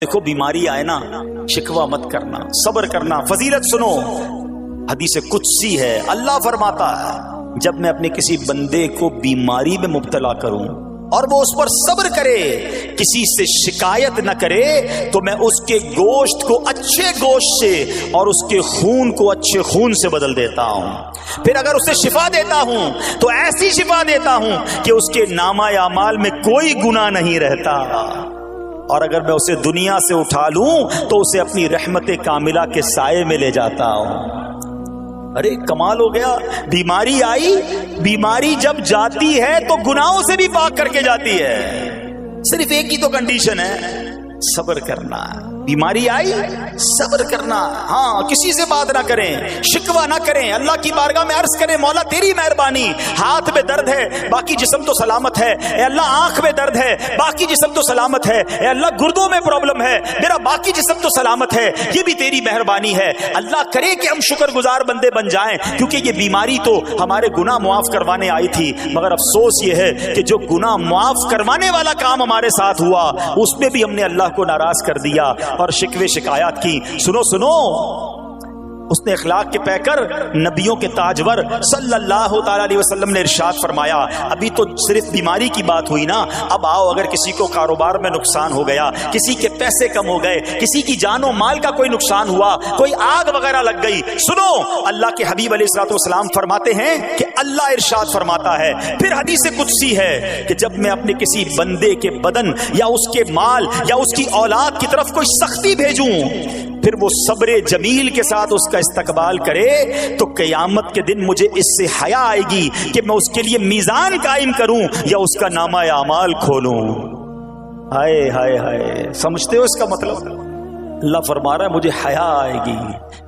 دیکھو بیماری آئے نا شکوہ مت کرنا، صبر کرنا۔ فضیلت سنو، حدیث قدسی ہے، اللہ فرماتا ہے جب میں اپنے کسی بندے کو بیماری میں مبتلا کروں اور وہ اس پر صبر کرے، کسی سے شکایت نہ کرے، تو میں اس کے گوشت کو اچھے گوشت سے اور اس کے خون کو اچھے خون سے بدل دیتا ہوں۔ پھر اگر اسے شفا دیتا ہوں تو ایسی شفا دیتا ہوں کہ اس کے نامہ اعمال میں کوئی گناہ نہیں رہتا، اور اگر میں اسے دنیا سے اٹھا لوں تو اسے اپنی رحمت کاملہ کے سائے میں لے جاتا ہوں۔ ارے کمال ہو گیا، بیماری آئی، بیماری جب جاتی ہے تو گناہوں سے بھی پاک کر کے جاتی ہے۔ صرف ایک ہی تو کنڈیشن ہے، صبر کرنا۔ بیماری آئی صبر کرنا، ہاں کسی سے بات نہ کریں، شکوہ نہ کریں، اللہ کی بارگاہ میں عرض کریں مولا تیری مہربانی، ہاتھ میں درد ہے باقی جسم تو سلامت ہے، اے اللہ آنکھ میں درد ہے باقی جسم تو سلامت ہے، اے اللہ گردوں میں پرابلم ہے میرا باقی جسم تو سلامت ہے، یہ بھی تیری مہربانی ہے۔ اللہ کرے کہ ہم شکر گزار بندے بن جائیں، کیونکہ یہ بیماری تو ہمارے گناہ معاف کروانے آئی تھی، مگر افسوس یہ ہے کہ جو گناہ معاف کروانے والا کام ہمارے ساتھ ہوا اس میں بھی ہم نے اللہ کو ناراض کر دیا اور شکوے شکایات کی۔ سنو سنو، اس نے اخلاق کے پیکر نبیوں کے تاجور صلی اللہ تعالی علیہ وسلم نے ارشاد فرمایا، ابھی تو صرف بیماری کی بات ہوئی نا، اب آؤ اگر کسی کو کاروبار میں نقصان ہو گیا، کسی کے پیسے کم ہو گئے، کسی کی جان و مال کا کوئی نقصان ہوا، کوئی آگ وغیرہ لگ گئی، سنو اللہ کے حبیب علیہ الصلوۃ والسلام فرماتے ہیں کہ اللہ ارشاد فرماتا ہے، پھر حدیث قدسی ہے کہ جب میں اپنے کسی بندے کے بدن یا اس کے مال یا اس کی اولاد کی طرف کوئی سختی بھیجوں، پھر وہ صبر جمیل کے ساتھ اس کا استقبال کرے، تو قیامت کے دن مجھے اس سے حیا آئے گی کہ میں اس کے لیے میزان قائم کروں یا اس کا نامہ اعمال کھولوں۔ ہائے ہائے ہائے، سمجھتے ہو اس کا مطلب؟ اللہ فرما رہا ہے مجھے حیا آئے گی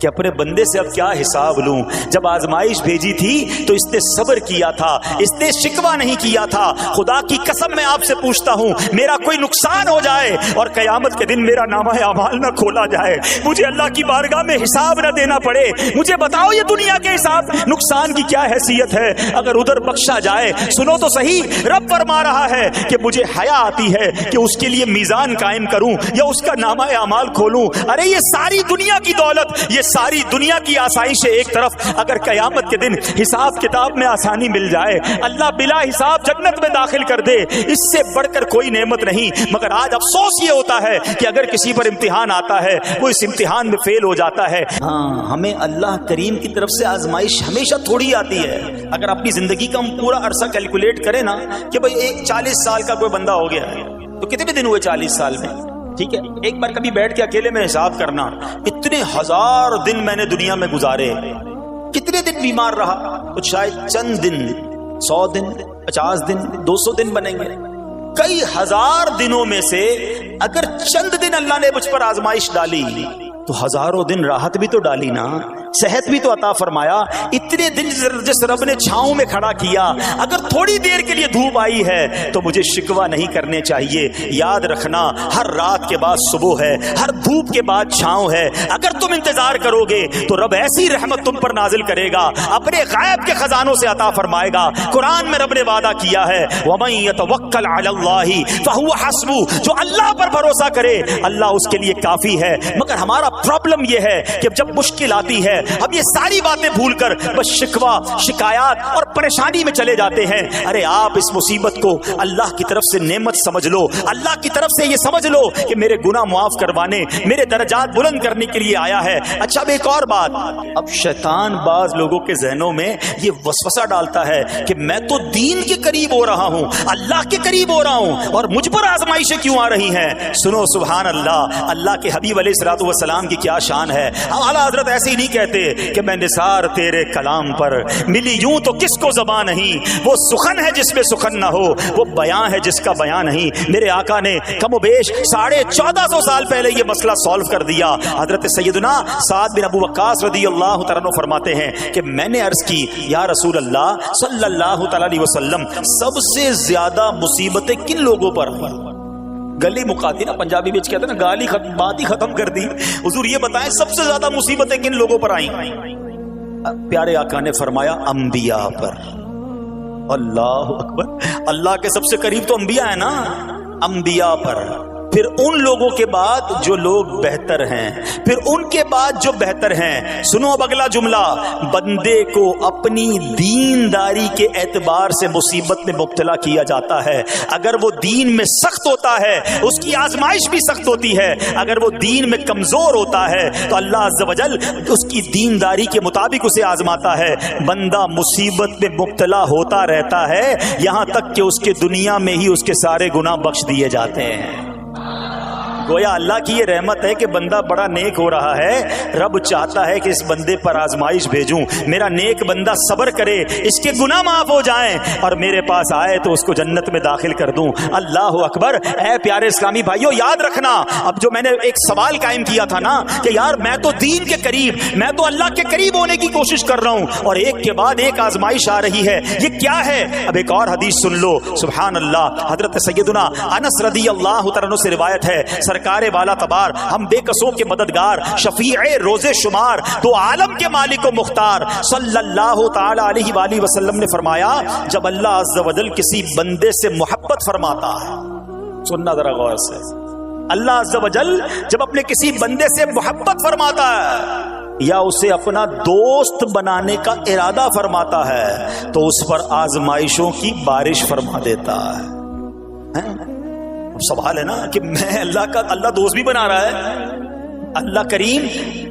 کہ اپنے بندے سے اب کیا حساب لوں۔ جب آزمائش بھیجی تھی تو اس نے صبر کیا تھا، اس نے شکوہ نہیں کیا تھا۔ خدا کی قسم میں آپ سے پوچھتا ہوں، میرا کوئی نقصان ہو جائے اور قیامت کے دن میرا نامہ اعمال نہ کھولا جائے، مجھے اللہ کی بارگاہ میں حساب نہ دینا پڑے، مجھے بتاؤ یہ دنیا کے حساب نقصان کی کیا حیثیت ہے اگر ادھر بخشا جائے۔ سنو تو صحیح، رب فرما رہا ہے کہ مجھے حیا آتی ہے کہ اس کے لیے میزان قائم کروں یا اس کا نامہ اعمال کھولوں۔ ارے یہ ساری دنیا کی دولت، یہ ساری دنیا کی آسائشیں ایک طرف، اگر قیامت کے دن حساب کتاب میں آسانی مل جائے، اللہ بلا حساب جنت میں داخل کر دے، اس سے بڑھ کر کوئی نعمت نہیں۔ مگر آج افسوس یہ ہوتا ہے کہ اگر کسی پر امتحان آتا ہے، وہ اس امتحان میں فیل ہو جاتا ہے۔ ہاں ہمیں اللہ کریم کی طرف سے آزمائش ہمیشہ تھوڑی آتی ہے۔ اگر اپنی زندگی کا ہم پورا عرصہ کیلکولیٹ کریں نا کہ بھئی 40 سال کا کوئی بندہ ہو گیا تو کتنے دن ہوئے 40 سال میں؟ ٹھیک ہے، ایک بار کبھی بیٹھ کے اکیلے میں حساب کرنا، اتنے ہزار دن میں نے دنیا میں گزارے، کتنے دن بیمار رہا؟ تو شاید چند دن، 100 دن، 50 دن، 200 دن بنیں گے۔ کئی ہزار دنوں میں سے اگر چند دن اللہ نے مجھ پر آزمائش ڈالی تو ہزاروں دن راحت بھی تو ڈالی نا، صحت بھی تو عطا فرمایا۔ اتنے دن جس رب نے چھاؤں میں کھڑا کیا، اگر تھوڑی دیر کے لیے دھوپ آئی ہے تو مجھے شکوہ نہیں کرنے چاہیے۔ یاد رکھنا، ہر رات کے بعد صبح ہے، ہر دھوپ کے بعد چھاؤں ہے۔ اگر تم انتظار کرو گے تو رب ایسی رحمت تم پر نازل کرے گا، اپنے غیب کے خزانوں سے عطا فرمائے گا۔ قرآن میں رب نے وعدہ کیا ہے، وَمَن يَتَوَكَّلْ عَلَى اللَّهِ فَهُوَ حَسْبُهُ، جو اللہ پر بھروسہ کرے اللہ اس کے لیے کافی ہے۔ مگر ہمارا پرابلم یہ ہے کہ جب مشکل آتی ہے ہم یہ ساری باتیں بھول کر بس شکوہ، شکایات اور پریشانی میں چلے جاتے ہیں۔ ارے آپ اس مصیبت کو اللہ کی طرف سے نعمت سمجھ لو، اللہ کی طرف سے یہ سمجھ لو کہ میرے گناہ معاف کروانے، میرے درجات بلند کرنے کے لیے آیا ہے۔ اچھا اب ایک اور بات، اب شیطان بعض لوگوں کے ذہنوں میں یہ وسوسہ ڈالتا ہے کہ میں تو دین کے قریب ہو رہا ہوں، اللہ کے قریب ہو رہا ہوں، اور مجھ پر آزمائشیں کیوں آ رہی ہیں؟ سنو سبحان اللہ، اللہ کے حبیب علیہ الصلوۃ والسلام کی کیا شان ہے۔ اعلیٰ حضرت ایسے ہی نہیں کہتے کہ میں نثار تیرے کلام پر، ملی یوں تو کس کو زبان نہیں، وہ سخن ہے جس میں سخن نہ ہو، وہ بیان ہے جس کا بیان نہیں۔ میرے آقا نے کم و بیش 1450 سال پہلے یہ مسئلہ سالو کر دیا۔ حضرت سیدنا سعد بن ابو وقاص رضی اللہ تعالیٰ عنہ فرماتے ہیں کہ میں نے عرض کی، یا رسول اللہ صلی اللہ تعالیٰ علیہ وسلم، سب سے زیادہ مصیبتیں کن لوگوں پر؟ گلی مقاتی نا، پنجابی میں کہتے ہیں نا، گالی ختم، بات ہی ختم کر دی۔ حضور یہ بتائیں سب سے زیادہ مصیبتیں کن لوگوں پر آئیں؟ پیارے آقا نے فرمایا انبیاء پر۔ اللہ اکبر، اللہ کے سب سے قریب تو انبیاء ہیں نا، انبیاء پر۔ پھر ان لوگوں کے بعد جو لوگ بہتر ہیں، پھر ان کے بعد جو بہتر ہیں. سنو اب اگلا جملہ، بندے کو اپنی دینداری کے اعتبار سے مصیبت میں مبتلا کیا جاتا ہے. اگر وہ دین میں سخت ہوتا ہے اس کی آزمائش بھی سخت ہوتی ہے، اگر وہ دین میں کمزور ہوتا ہے تو اللہ عز و جل اس کی دینداری کے مطابق اسے آزماتا ہے. بندہ مصیبت میں مبتلا ہوتا رہتا ہے یہاں تک کہ اس کے دنیا میں ہی اس کے سارے گناہ بخش دیے جاتے ہیں. گویا اللہ کی یہ رحمت ہے کہ بندہ بڑا نیک ہو رہا ہے، رب چاہتا ہے کہ اس بندے پر آزمائش بھیجوں، میرا نیک بندہ صبر کرے، اس کے گناہ معاف ہو جائیں اور میرے پاس آئے تو اس کو جنت میں داخل کر دوں. اللہ اکبر. اے پیارے اسلامی بھائیو، یاد رکھنا اب جو میں نے ایک سوال قائم کیا تھا نا کہ یار میں تو دین کے قریب، میں تو اللہ کے قریب ہونے کی کوشش کر رہا ہوں اور ایک کے بعد ایک آزمائش آ رہی ہے، یہ کیا ہے؟ اب ایک اور حدیث سن لو. سبحان اللہ. حضرت سیدنا انس رضی اللہ تعالیٰ عنہ سے روایت ہے، سرکار والا تبار، ہم بے قصوں کے مددگار، شفیع روز شمار، تو عالم کے مالک و مختار صلی اللہ تعالی علیہ وآلہ وسلم نے فرمایا جب اللہ عز و جل کسی بندے سے محبت فرماتا ہے، سننا ذرا غور سے، اللہ عز و جل جب اپنے کسی بندے سے محبت فرماتا ہے یا اسے اپنا دوست بنانے کا ارادہ فرماتا ہے تو اس پر آزمائشوں کی بارش فرما دیتا ہے. سوال ہے نا کہ میں اللہ دوست بھی بنا رہا ہے، اللہ کریم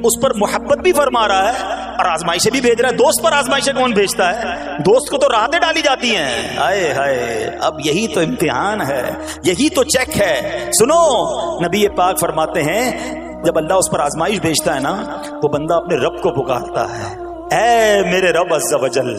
اس پر محبت بھی فرما رہا ہے اور آزمائشیں بھی بھیج رہا ہے. دوست پر آزمائشیں کون بھیجتا ہے؟ دوست کو تو راحتیں ڈالی جاتی ہیں. ہائے ہائے، اب یہی تو امتحان ہے، یہی تو چیک ہے. سنو، نبی پاک فرماتے ہیں جب اللہ اس پر آزمائش بھیجتا ہے نا، وہ بندہ اپنے رب کو پکارتا ہے، اے میرے رب عز و جل.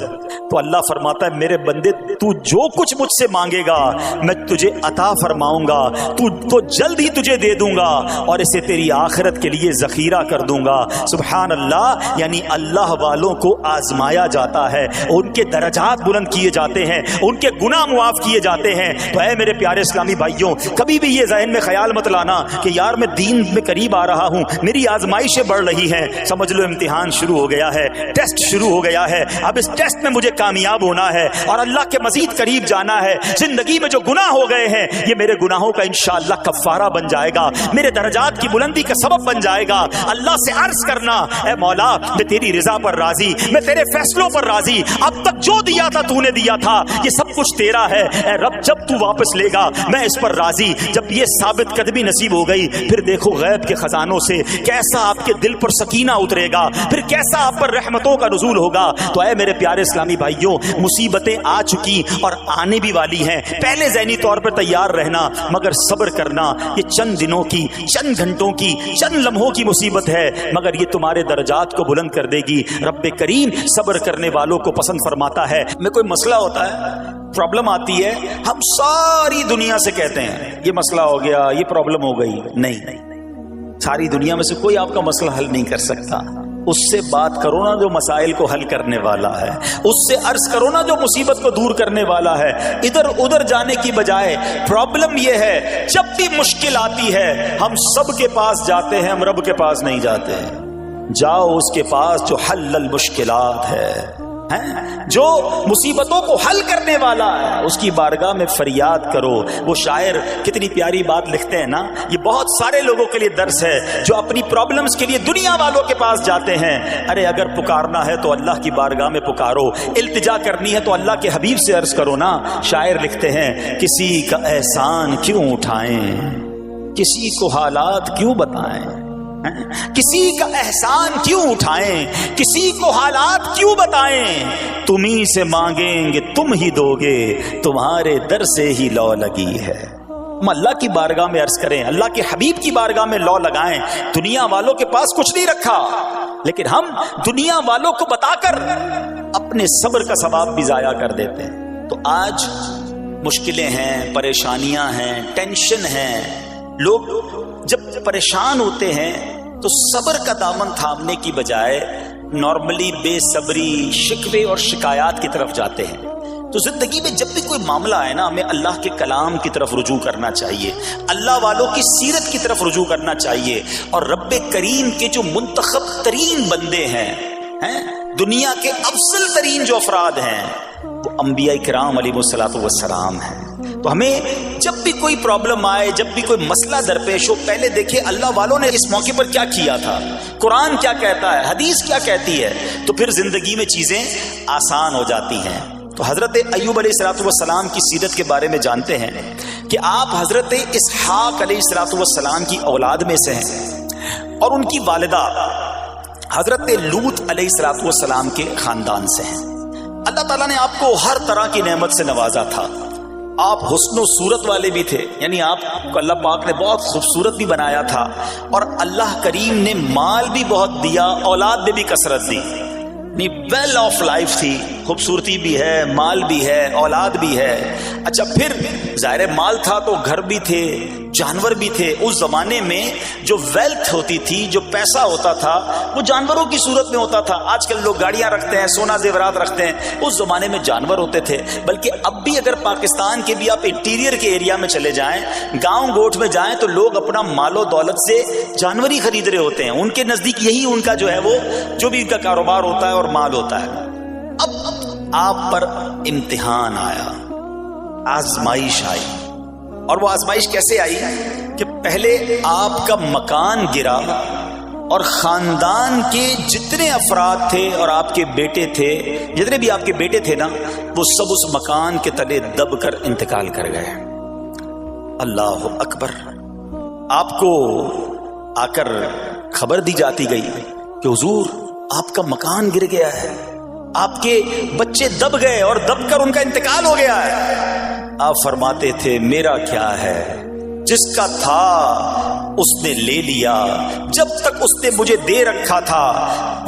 تو اللہ فرماتا ہے میرے بندے تو جو کچھ مجھ سے مانگے گا میں تجھے عطا فرماؤں گا، تو جلد ہی تجھے دے دوں گا اور اسے تیری آخرت کے لیے ذخیرہ کر دوں گا. سبحان اللہ. یعنی اللہ والوں کو آزمایا جاتا ہے، ان کے درجات بلند کیے جاتے ہیں، ان کے گناہ معاف کیے جاتے ہیں. تو اے میرے پیارے اسلامی بھائیوں، کبھی بھی یہ ذہن میں خیال مت لانا کہ یار میں دین میں قریب آ رہا ہوں، میری آزمائشیں بڑھ رہی ہیں. سمجھ لو امتحان شروع ہو گیا ہے، ٹیسٹ شروع ہو گیا ہے. اب اس ٹیسٹ میں مجھے کامیاب ہونا ہے اور اللہ کے مزید قریب جانا ہے. زندگی میں جو گناہ ہو گئے ہیں یہ میرے گناہوں کا انشاءاللہ کفارہ بن جائے گا، میرے درجات کی بلندی کا سبب بن جائے گا. اللہ سے عرض کرنا، اے مولا میں تیری رضا پر راضی، میں تیرے فیصلوں پر راضی، اب تک جو دیا تھا تو نے دیا تھا، یہ سب کچھ تیرا ہے. اے رب جب تو واپس لے گا میں اس پر راضی. جب یہ ثابت قدمی نصیب ہو گئی پھر دیکھو غیب کے خزانوں سے کیسا آپ کے دل پر سکینہ اترے گا، پھر کیسا آپ پر رحمتوں کا نزول ہوگا. تو اے میرے پیارے اسلامی بھائیوں، مصیبتیں آ چکی اور آنے بھی والی ہیں. پہلے ذہنی طور پر تیار رہنا، مگر صبر کرنا. یہ چند دنوں کی، چند گھنٹوں کی، چند لمحوں کی مصیبت ہے مگر یہ تمہارے درجات کو بلند کر دے گی. رب کریم صبر کرنے والوں کو پسند فرماتا ہے. میں کوئی مسئلہ ہوتا ہے، پرابلم آتی ہے، ہم ساری دنیا سے کہتے ہیں یہ مسئلہ ہو گیا، یہ پرابلم ہو گئی. نہیں، ساری دنیا میں سے کوئی آپ کا مسئلہ حل نہیں کر سکتا. اس سے بات کرو نا جو مسائل کو حل کرنے والا ہے، اس سے عرض کرو نا جو مصیبت کو دور کرنے والا ہے. ادھر ادھر جانے کی بجائے پرابلم یہ ہے جب بھی مشکل آتی ہے ہم سب کے پاس جاتے ہیں، ہم رب کے پاس نہیں جاتے. جاؤ اس کے پاس جو حل المشکلات ہے، جو مصیبتوں کو حل کرنے والا ہے، اس کی بارگاہ میں فریاد کرو. وہ شاعر کتنی پیاری بات لکھتے ہیں نا، یہ بہت سارے لوگوں کے لیے درس ہے جو اپنی پرابلمز کے لیے دنیا والوں کے پاس جاتے ہیں. ارے اگر پکارنا ہے تو اللہ کی بارگاہ میں پکارو، التجا کرنی ہے تو اللہ کے حبیب سے عرض کرو نا. شاعر لکھتے ہیں کسی کا احسان کیوں اٹھائیں، کسی کو حالات کیوں بتائیں، کسی کا احسان کیوں اٹھائیں، کسی کو حالات کیوں بتائیں. تمہیں سے مانگیں گے تم ہی دو گے، تمہارے در سے ہی لو لگی ہے. ہم اللہ کی بارگاہ میں عرض کریں، اللہ کے حبیب کی بارگاہ میں لو لگائیں. دنیا والوں کے پاس کچھ نہیں رکھا لیکن ہم دنیا والوں کو بتا کر اپنے صبر کا ثواب بھی ضائع کر دیتے ہیں. تو آج مشکلیں ہیں، پریشانیاں ہیں، ٹینشن ہیں. لوگ جب پریشان ہوتے ہیں تو صبر کا دامن تھامنے کی بجائے نارملی بے صبری، شکوے اور شکایات کی طرف جاتے ہیں. تو زندگی میں جب بھی کوئی معاملہ آئے نا، ہمیں اللہ کے کلام کی طرف رجوع کرنا چاہیے، اللہ والوں کی سیرت کی طرف رجوع کرنا چاہیے. اور رب کریم کے جو منتخب ترین بندے ہیں، دنیا کے افضل ترین جو افراد ہیں، وہ انبیاء کرام علیہ الصلوۃ والسلام ہیں. تو ہمیں جب بھی کوئی پرابلم آئے، جب بھی کوئی مسئلہ درپیش ہو، پہلے دیکھیں اللہ والوں نے اس موقع پر کیا کیا تھا، قرآن کیا کہتا ہے، حدیث کیا کہتی ہے، تو پھر زندگی میں چیزیں آسان ہو جاتی ہیں۔ تو حضرت ایوب علیہ السلام کی سیرت کے بارے میں جانتے ہیں کہ آپ حضرت اسحاق علیہ السلام کی اولاد میں سے ہیں، اور ان کی والدہ حضرت لوط علیہ السلام کے خاندان سے ہیں۔ اللہ تعالیٰ نے آپ کو ہر طرح کی نعمت سے نوازا تھا۔ آپ حسن و صورت والے بھی تھے، یعنی آپ کو اللہ پاک نے بہت خوبصورت بھی بنایا تھا، اور اللہ کریم نے مال بھی بہت دیا، اولاد میں بھی کثرت دی، ویل آف لائف تھی، خوبصورتی بھی ہے، مال بھی ہے، اولاد بھی ہے۔ اچھا، پھر ظاہر مال تھا تو گھر بھی تھے، جانور بھی تھے۔ اس زمانے میں جو ویلتھ ہوتی تھی، جو پیسہ ہوتا تھا، وہ جانوروں کی صورت میں ہوتا تھا۔ آج کل لوگ گاڑیاں رکھتے ہیں، سونا زیورات رکھتے ہیں، اس زمانے میں جانور ہوتے تھے۔ بلکہ اب بھی اگر پاکستان کے بھی آپ انٹیریئر کے ایریا میں چلے جائیں، گاؤں گوٹھ میں جائیں، تو لوگ اپنا مال و دولت سے جانور ہی خرید رہے ہوتے ہیں۔ ان کے نزدیک یہی ان کا جو ہے وہ جو بھی ان کا کاروبار ہوتا ہے اور مال ہوتا ہے۔ اب آپ پر امتحان آیا، آزمائش آئی، اور وہ آزمائش کیسے آئی کہ پہلے آپ کا مکان گرا، اور خاندان کے جتنے افراد تھے اور آپ کے بیٹے تھے، جتنے بھی آپ کے بیٹے تھے نا، وہ سب اس مکان کے تلے دب کر انتقال کر گئے۔ اللہ اکبر۔ آپ کو آ کر خبر دی جاتی گئی کہ حضور آپ کا مکان گر گیا ہے، آپ کے بچے دب گئے اور دب کر ان کا انتقال ہو گیا ہے۔ آپ فرماتے تھے میرا کیا ہے، جس کا تھا اس نے لے لیا، جب تک اس نے مجھے دے رکھا تھا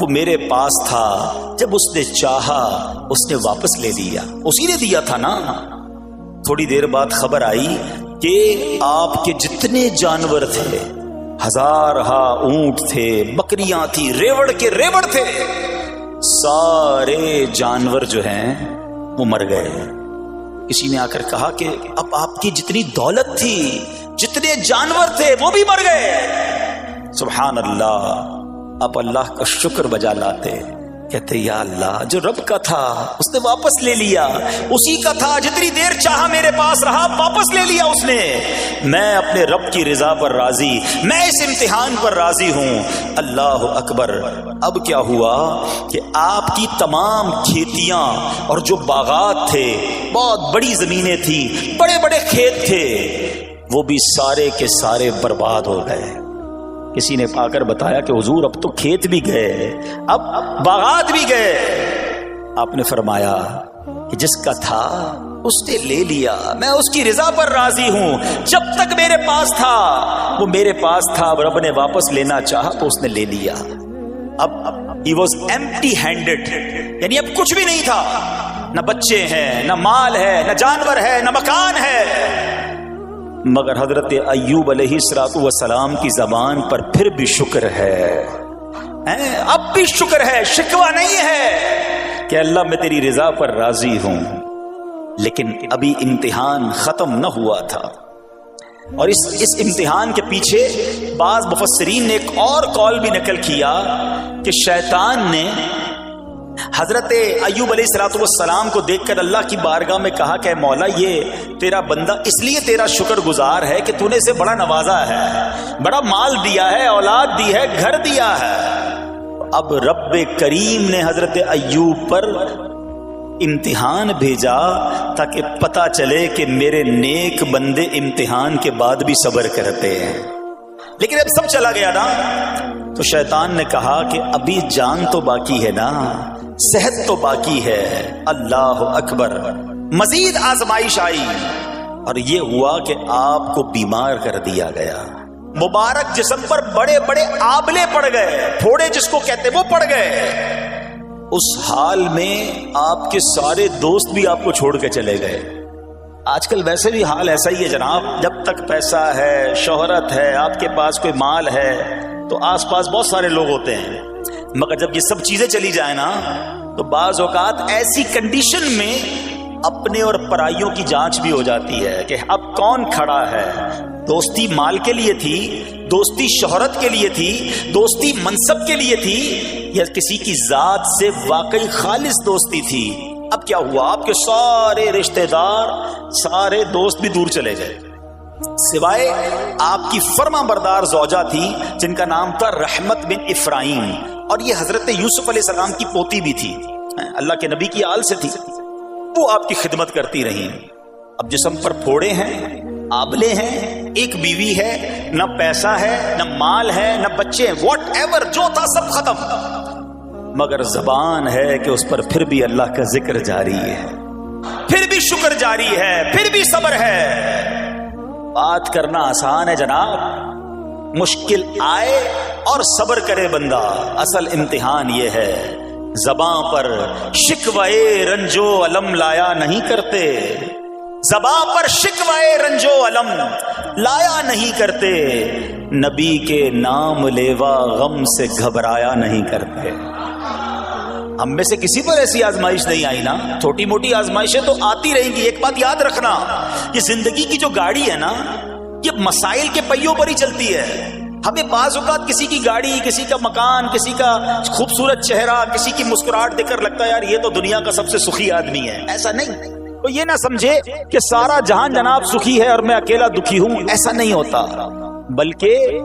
وہ میرے پاس تھا، جب اس نے چاہا اس نے واپس لے لیا، اسی نے دیا تھا نا۔ تھوڑی دیر بعد خبر آئی کہ آپ کے جتنے جانور تھے، ہزارہا اونٹ تھے، بکریاں تھی، ریوڑ کے ریوڑ تھے، سارے جانور جو ہیں وہ مر گئے۔ کسی نے آ کر کہا کہ اب آپ کی جتنی دولت تھی، جتنے جانور تھے، وہ بھی مر گئے۔ سبحان اللہ۔ آپ اللہ کا شکر بجا لاتے، کہتے یا اللہ، جو رب کا تھا اس نے واپس لے لیا، اسی کا تھا، جتنی دیر چاہا میرے پاس رہا، واپس لے لیا اس نے۔ میں اپنے رب کی رضا پر راضی، میں اس امتحان پر راضی ہوں۔ اللہ اکبر۔ اب کیا ہوا کہ آپ کی تمام کھیتیاں اور جو باغات تھے، بہت بڑی زمینیں تھی، بڑے بڑے کھیت تھے، وہ بھی سارے کے سارے برباد ہو گئے۔ کسی نے آ کر بتایا کہ حضور اب تو کھیت بھی گئے، اب باغات بھی گئے۔ آپ نے فرمایا کہ جس کا تھا اس نے لے لیا، میں اس کی رضا پر راضی ہوں۔ جب تک میرے پاس تھا وہ میرے پاس تھا، اب رب نے واپس لینا چاہا تو اس نے لے لیا۔ اب he was empty handed، یعنی اب کچھ بھی نہیں تھا، نہ بچے ہیں، نہ مال ہے، نہ جانور ہے، نہ مکان ہے۔ مگر حضرت ایوب علیہ السلام کی زبان پر پھر بھی شکر ہے، اب بھی شکر ہے، شکوہ نہیں ہے کہ اللہ میں تیری رضا پر راضی ہوں۔ لیکن ابھی امتحان ختم نہ ہوا تھا، اور اس امتحان کے پیچھے بعض مفسرین نے ایک اور قول بھی نقل کیا کہ شیطان نے حضرت ایوب علیہ السلام کو دیکھ کر اللہ کی بارگاہ میں کہا کہ مولا، یہ تیرا بندہ اس لیے تیرا شکر گزار ہے کہ تو نے اسے بڑا نوازا ہے، بڑا مال دیا ہے، اولاد دی ہے، گھر دیا ہے۔ اب رب کریم نے حضرت ایوب پر امتحان بھیجا تاکہ پتہ چلے کہ میرے نیک بندے امتحان کے بعد بھی صبر کرتے ہیں۔ لیکن اب سب چلا گیا نا، تو شیطان نے کہا کہ ابھی جان تو باقی ہے نا، صحت تو باقی ہے۔ اللہ اکبر۔ مزید آزمائش آئی، اور یہ ہوا کہ آپ کو بیمار کر دیا گیا۔ مبارک جسم پر بڑے بڑے آبلے پڑ گئے، پھوڑے جس کو کہتے وہ پڑ گئے۔ اس حال میں آپ کے سارے دوست بھی آپ کو چھوڑ کے چلے گئے۔ آج کل ویسے بھی حال ایسا ہی ہے جناب، جب تک پیسہ ہے، شہرت ہے، آپ کے پاس کوئی مال ہے تو آس پاس بہت سارے لوگ ہوتے ہیں، مگر جب یہ سب چیزیں چلی جائیں نا تو بعض اوقات ایسی کنڈیشن میں اپنے اور پرائیوں کی جانچ بھی ہو جاتی ہے کہ اب کون کھڑا ہے۔ دوستی مال کے لیے تھی، دوستی شہرت کے لیے تھی، دوستی منصب کے لیے تھی، یا کسی کی ذات سے واقعی خالص دوستی تھی؟ اب کیا ہوا؟ آپ کے سارے رشتہ دار، سارے دوست بھی دور چلے گئے، سوائے آپ کی فرما بردار زوجہ تھی جن کا نام تھا رحمت بن افراہیم، اور یہ حضرت یوسف علیہ السلام کی پوتی بھی تھی، اللہ کے نبی کی آل سے تھی، وہ آپ کی خدمت کرتی رہی۔ اب جسم پر پھوڑے ہیں، آبلے ہیں، ایک بیوی ہے، نہ پیسہ ہے، نہ مال ہے، نہ بچے، واٹ ایور جو تھا سب ختم، مگر زبان ہے کہ اس پر پھر بھی اللہ کا ذکر جاری ہے، پھر بھی شکر جاری ہے، پھر بھی صبر ہے۔ بات کرنا آسان ہے جناب، مشکل آئے اور صبر کرے بندہ، اصل امتحان یہ ہے زبان پر شکوائے رنجو علم لایا نہیں کرتے، زبان پر شکوائے رنجو علم لایا نہیں کرتے، نبی کے نام لیوا غم سے گھبرایا نہیں کرتے۔ ہم میں سے کسی پر ایسی آزمائش نہیں آئی نا، چھوٹی موٹی آزمائشیں تو آتی رہیں گی۔ ایک بات یاد رکھنا، یہ زندگی کی جو گاڑی ہے نا، یہ مسائل کے پہیوں پر ہی چلتی ہے۔ ہمیں بعض اوقات کسی کی گاڑی، کسی کا مکان، کسی کا خوبصورت چہرہ، کسی کی مسکراہٹ دیکھ کر لگتا ہے یار یہ تو دنیا کا سب سے سخی آدمی ہے۔ ایسا نہیں، تو یہ نہ سمجھے کہ سارا جہان جناب سخی ہے اور میں اکیلا دکھی ہوں، ایسا نہیں ہوتا، بلکہ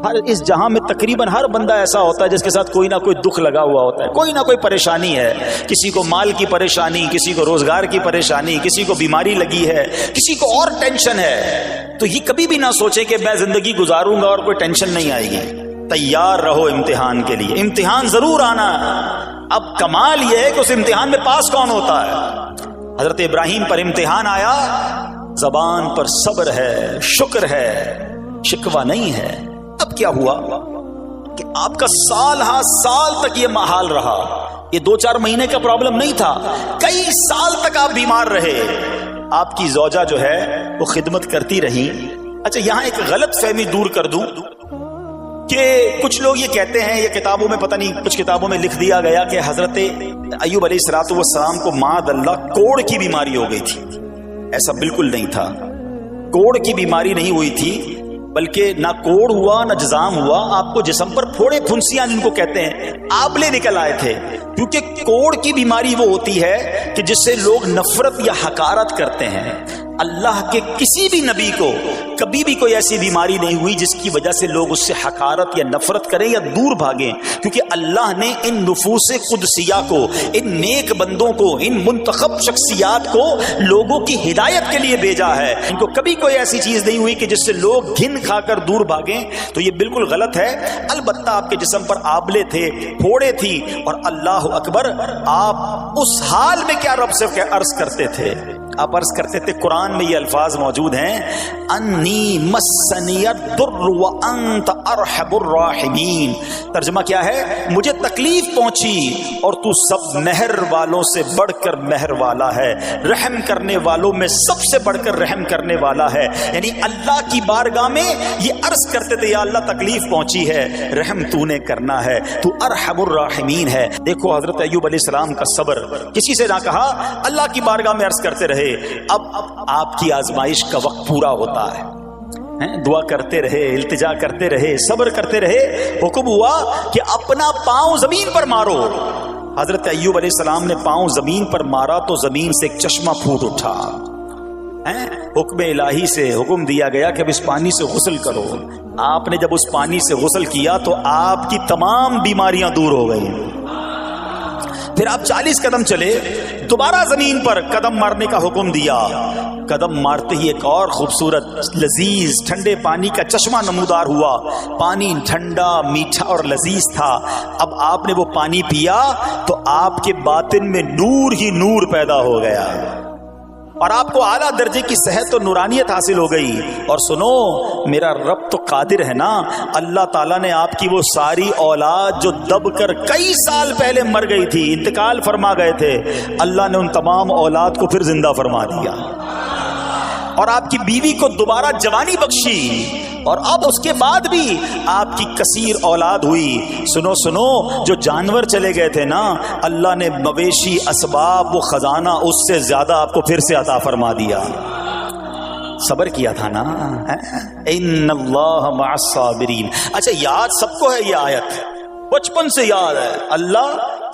ہر اس جہاں میں تقریباً ہر بندہ ایسا ہوتا ہے جس کے ساتھ کوئی نہ کوئی دکھ لگا ہوا ہوتا ہے، کوئی نہ کوئی پریشانی ہے، کسی کو مال کی پریشانی، کسی کو روزگار کی پریشانی، کسی کو بیماری لگی ہے، کسی کو اور ٹینشن ہے۔ تو یہ کبھی بھی نہ سوچے کہ میں زندگی گزاروں گا اور کوئی ٹینشن نہیں آئے گی، تیار رہو امتحان کے لیے، امتحان ضرور آنا۔ اب کمال یہ ہے کہ اس امتحان میں پاس کون ہوتا ہے؟ حضرت ابراہیم پر امتحان آیا، زبان پر صبر ہے، شکر ہے، شکوہ نہیں ہے۔ اب کیا ہوا کہ آپ کا سال ہاں سال تک یہ محال رہا، یہ 2-4 مہینے کا پرابلم نہیں تھا، کئی سال تک آپ بیمار رہے، آپ کی زوجہ جو ہے وہ خدمت کرتی رہی۔ اچھا یہاں ایک غلط فہمی دور کر دوں کہ کچھ لوگ یہ کہتے ہیں، یہ کتابوں میں پتہ نہیں کچھ کتابوں میں لکھ دیا گیا کہ حضرت ایوب علیہ السلام کو معاذ اللہ کوڑ کی بیماری ہو گئی تھی۔ ایسا بالکل نہیں تھا، کوڑ کی بیماری نہیں ہوئی تھی، بلکہ نہ کوڑ ہوا نہ جزام ہوا، آپ کو جسم پر پھوڑے پھنسیاں جن کو کہتے ہیں آبلے نکل آئے تھے، کیونکہ کوڑ کی بیماری وہ ہوتی ہے کہ جس سے لوگ نفرت یا حقارت کرتے ہیں۔ اللہ کے کسی بھی نبی کو کبھی بھی کوئی ایسی بیماری نہیں ہوئی جس کی وجہ سے لوگ اس سے حقارت یا نفرت کریں یا دور بھاگیں، کیونکہ اللہ نے ان نفوس قدسیہ کو، ان نیک بندوں کو، ان منتخب شخصیات کو لوگوں کی ہدایت کے لیے بھیجا ہے۔ ان کو کبھی کوئی ایسی چیز نہیں ہوئی کہ جس سے لوگ گھن کھا کر دور بھاگیں، تو یہ بالکل غلط ہے۔ البتہ آپ کے جسم پر آبلے تھے، پھوڑے تھی، اور اللہ اکبر، آپ اس حال میں کیا رب سے عرض کرتے تھے؟ آپ عرض کرتے تھے، قرآن میں یہ الفاظ موجود ہیں، انی مسنی الضر وانت ارحم الراحمین۔ ترجمہ کیا ہے؟ مجھے تکلیف پہنچی اور تو سب مہر والوں سے بڑھ کر مہر والا ہے، رحم کرنے والوں میں سب سے بڑھ کر رحم کرنے والا ہے۔ یعنی اللہ کی بارگاہ میں یہ عرض کرتے تھے، یا اللہ تکلیف پہنچی ہے، رحم تو نے کرنا ہے، تو ارحم الراحمین ہے۔ دیکھو حضرت ایوب علیہ السلام کا صبر، کسی سے نہ کہا، اللہ کی بارگاہ میں عرض کرتے رہے۔ اب آپ کی آزمائش کا وقت پورا ہوتا ہے، دعا کرتے رہے، التجا کرتے رہے، صبر کرتے رہے، حکم ہوا کہ اپنا پاؤں زمین پر مارو۔ حضرت ایوب علیہ السلام نے پاؤں زمین پر مارا تو زمین سے ایک چشمہ پھوٹ اٹھا۔ حکم الہی سے حکم دیا گیا کہ اب اس پانی سے غسل کرو۔ آپ نے جب اس پانی سے غسل کیا تو آپ کی تمام بیماریاں دور ہو گئی۔ پھر آپ 40 قدم چلے، دوبارہ زمین پر قدم مارنے کا حکم دیا۔ قدم مارتے ہی ایک اور خوبصورت لذیذ ٹھنڈے پانی کا چشمہ نمودار ہوا۔ پانی ٹھنڈا، میٹھا اور لذیذ تھا۔ اب آپ نے وہ پانی پیا تو آپ کے باطن میں نور ہی نور پیدا ہو گیا، اور آپ کو اعلیٰ درجے کی صحت و نورانیت حاصل ہو گئی۔ اور سنو، میرا رب تو قادر ہے نا، اللہ تعالیٰ نے آپ کی وہ ساری اولاد جو دب کر کئی سال پہلے مر گئی تھی، انتقال فرما گئے تھے، اللہ نے ان تمام اولاد کو پھر زندہ فرما دیا، اور آپ کی بیوی کو دوبارہ جوانی بخشی، اور اب اس کے بعد بھی آپ کی کثیر اولاد ہوئی۔ سنو سنو، جو جانور چلے گئے تھے نا، اللہ نے مویشی، اسباب، وہ خزانہ اس سے زیادہ آپ کو پھر سے عطا فرما دیا۔ صبر کیا تھا نا، ان اللہ مع الصابرین۔ اچھا یاد سب کو ہے یہ آیت، بچپن سے یاد ہے، اللہ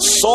100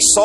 100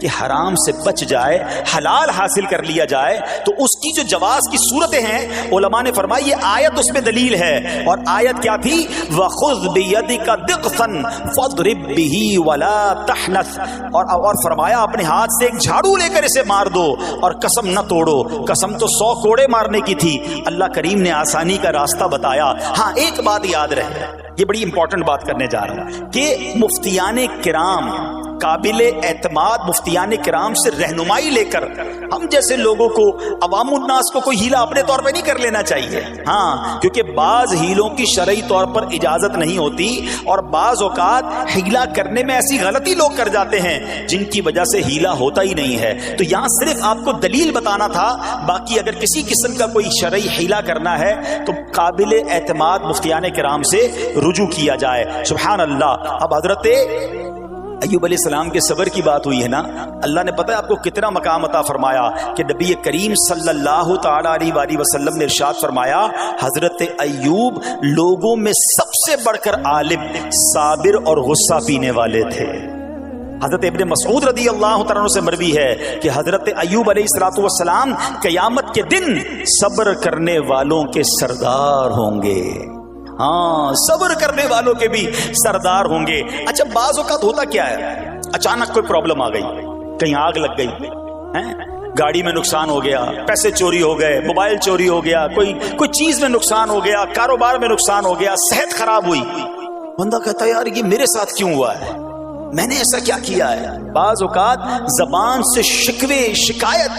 کہ حرام سے بچ جائے، حلال حاصل کر لیا جائے، تو اس کی جو جواز کی صورتیں ہیں علماء نے فرمایا یہ آیت اس میں دلیل ہے. اور آیت کیا تھی؟ وَخُذْ بِيَدِكَ ضِغْثًا فَاضْرِبْ بِهِ وَلَا تَحْنَثْ، اور فرمایا اپنے ہاتھ سے ایک جھاڑو لے کر اسے مار دو اور قسم نہ توڑو. قسم تو 100 کوڑے مارنے کی تھی، اللہ کریم نے آسانی کا راستہ بتایا. ہاں ایک بات یاد رہے، یہ بڑی امپورٹنٹ بات کرنے جا رہا ہوں کہ مفتیان کرام، قابل اعتماد مفتیان کرام سے رہنمائی لے کر ہم جیسے لوگوں کو، عوام الناس کو کوئی ہیلا اپنے طور پہ نہیں کر لینا چاہیے. ہاں کیونکہ بعض ہیلوں کی شرعی طور پر اجازت نہیں ہوتی، اور بعض اوقات ہیلا کرنے میں ایسی غلطی لوگ کر جاتے ہیں جن کی وجہ سے ہیلا ہوتا ہی نہیں ہے. تو یہاں صرف آپ کو دلیل بتانا تھا، باقی اگر کسی قسم کا کوئی شرعی ہیلا کرنا ہے تو قابل اعتماد مفتیان کرام سے رجوع کیا جائے. سبحان اللہ. اب حضرت ایوب علیہ السلام کے صبر کی بات ہوئی ہے نا، اللہ نے پتہ ہے آپ کو کتنا مقام عطا فرمایا کہ نبی کریم صلی اللہ تعالی علیہ وآلہ وسلم نے ارشاد فرمایا حضرت ایوب لوگوں میں سب سے بڑھ کر عالم، صابر اور غصہ پینے والے تھے. حضرت ابن مسعود رضی اللہ تعالیٰ عنہ سے مروی ہے کہ حضرت ایوب علیہ السلام قیامت کے دن صبر کرنے والوں کے سردار ہوں گے. ہاں صبر کرنے والوں کے بھی سردار ہوں گے. اچھا بعض اوقات ہوتا کیا ہے، اچانک کوئی پرابلم آ گئی، کہیں آگ لگ گئی، گاڑی میں نقصان ہو گیا، پیسے چوری ہو گئے، موبائل چوری ہو گیا، کوئی چیز میں نقصان ہو گیا، کاروبار میں نقصان ہو گیا، صحت خراب ہوئی. بندہ کہتا ہے یار یہ میرے ساتھ کیوں ہوا ہے، میں نے ایسا کیا کیا ہے. بعض اوقات زبان سے شکوے، شکایت،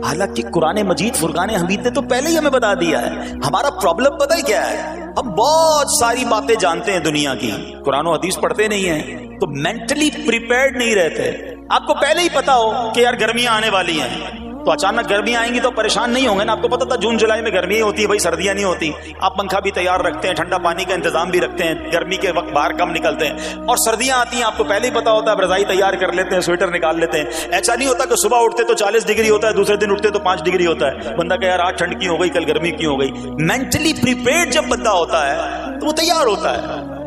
حالانکہ قرآن مجید فرقان حمید نے تو پہلے ہی ہمیں بتا دیا ہے. ہمارا پرابلم پتہ ہی کیا ہے، ہم بہت ساری باتیں جانتے ہیں دنیا کی، قرآن و حدیث پڑھتے نہیں ہیں تو مینٹلی پریپیئرڈ نہیں رہتے. آپ کو پہلے ہی پتا ہو کہ یار گرمیاں آنے والی ہیں تو اچانک گرمیاں آئیں گی تو پریشان نہیں ہوں گے نا. آپ کو پتا تھا جون جولائی میں گرمی ہوتی ہے بھائی، سردیاں نہیں ہوتی. آپ پنکھا بھی تیار رکھتے ہیں، ٹھنڈا پانی کا انتظام بھی رکھتے ہیں، گرمی کے وقت باہر کم نکلتے ہیں. اور سردیاں آتی ہیں آپ کو پہلے ہی پتا ہوتا ہے، رضائی تیار کر لیتے ہیں، سویٹر نکال لیتے ہیں. ایسا نہیں ہوتا کہ صبح اٹھتے تو 40 ڈگری ہوتا ہے، دوسرے دن اٹھتے تو 5 ڈگری ہوتا ہے. بندہ کہ یار آج ٹھنڈ کی ہو گئی، کل گرمی کی ہو گئی. مینٹلی پریپیئرڈ جب بندہ ہوتا ہے تو وہ تیار ہوتا ہے.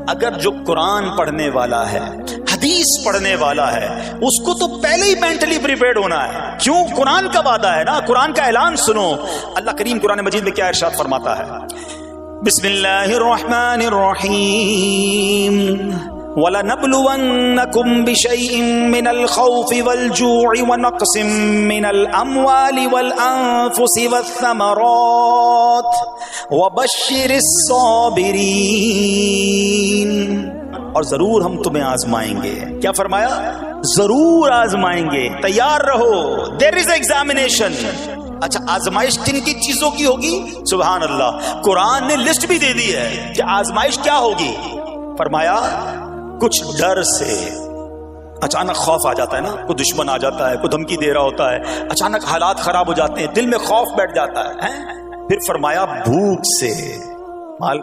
اگر جو قرآن پڑھنے والا ہے، حدیث پڑھنے والا ہے، اس کو تو پہلے ہی مینٹلی پریپیئرڈ ہونا ہے. کیوں؟ قرآن کا وعدہ ہے نا، قرآن کا اعلان سنو. اللہ کریم قرآن مجید میں کیا ارشاد فرماتا ہے؟ بسم اللہ الرحمن الرحیم وَلَنَبْلُوَنَّكُمْ بِشَيْءٍ مِّنَ الْخَوْفِ وَالْجُوعِ وَنَقْصٍ مِّنَ الْأَمْوَالِ وَالْأَنفُسِ وَالثَّمَرَاتِ وَبَشِّرِ الصَّابِرِينَ. اور ضرور ہم تمہیں آزمائیں گے. کیا فرمایا؟ ضرور آزمائیں گے، تیار رہو. دیر از ایگزامینیشن. اچھا آزمائش کن کی چیزوں کی ہوگی؟ سبحان اللہ. قرآن نے لسٹ بھی دے دی ہے کہ آزمائش کیا ہوگی. فرمایا کچھ ڈر سے، اچانک خوف آ جاتا ہے نا، کوئی دشمن آ جاتا ہے، کوئی دھمکی دے رہا ہوتا ہے، اچانک حالات خراب ہو جاتے ہیں، دل میں خوف بیٹھ جاتا ہے. پھر فرمایا بھوک سے،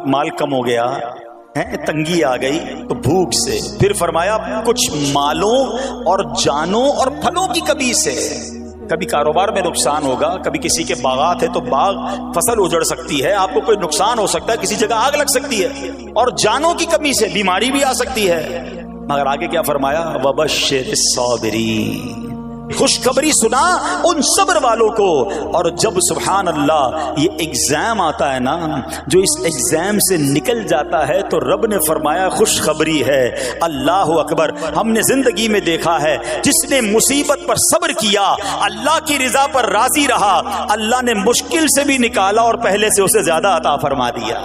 مال کم ہو گیا، تنگی آ گئی تو بھوک سے. پھر فرمایا کچھ مالوں اور جانوں اور پھلوں کی کمی سے. کبھی کاروبار میں نقصان ہوگا، کبھی کسی کے باغات ہے تو باغ فصل اجڑ سکتی ہے، آپ کو کوئی نقصان ہو سکتا ہے، کسی جگہ آگ لگ سکتی ہے، اور جانوں کی کمی سے بیماری بھی آ سکتی ہے. مگر آگے کیا فرمایا؟ وَبَشِّرِ الصَّابِرِينَ. خوشخبری سنا ان صبر والوں کو. اور جب سبحان اللہ یہ ایگزام آتا ہے نا، جو اس ایگزام سے نکل جاتا ہے تو رب نے فرمایا خوشخبری ہے. اللہ اکبر. ہم نے زندگی میں دیکھا ہے جس نے مصیبت پر صبر کیا، اللہ کی رضا پر راضی رہا، اللہ نے مشکل سے بھی نکالا اور پہلے سے اسے زیادہ عطا فرما دیا.